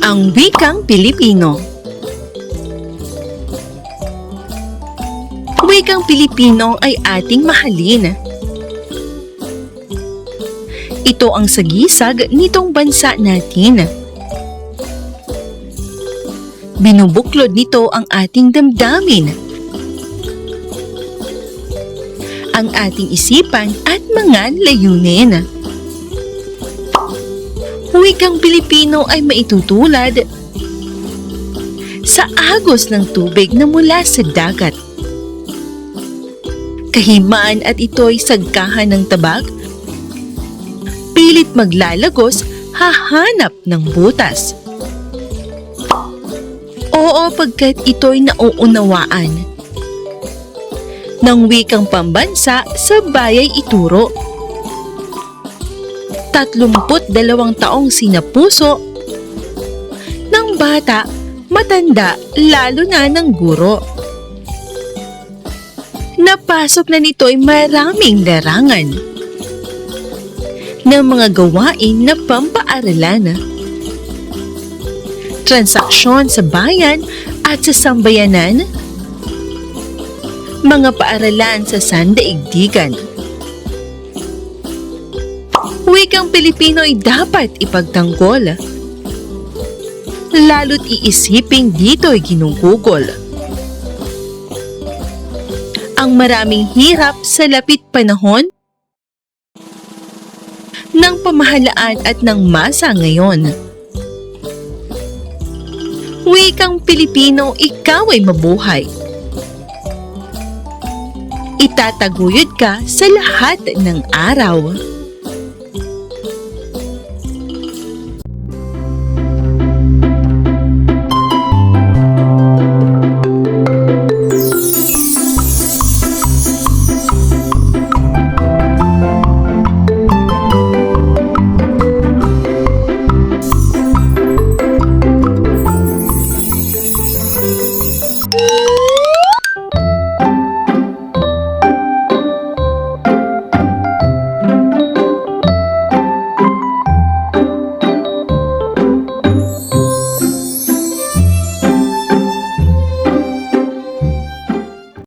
Ang wikang Pilipino. Wikang Pilipino ay ating mahalin. Ito ang sagisag nitong bansa natin. Binubuklod nito ang ating damdamin, ang ating isipan at mga layunin. Wikang Pilipino ay maitutulad sa agos ng tubig na mula sa dagat. Kahimaan at ito'y sagkahan ng tabag, pilit maglalagos, hahanap ng butas. Oo, pagkat ito'y nauunawaan ng wikang pambansa sa bayay ituro. 32 taong sinapuso ng bata, matanda, lalo na ng guro. Napasok na nito'y maraming larangan ng mga gawain na pampaaralan, transaksyon sa bayan at sa sambayanan, mga paaralan sa sandaigdigan. Wikang Pilipino ay dapat ipagtanggol, lalo't iisiping dito'y ginugugol ang maraming hirap sa lapit panahon ng pamahalaan at ng masa ngayon. Wikang Pilipino, ikaw ay mabuhay. Itataguyod ka sa lahat ng araw.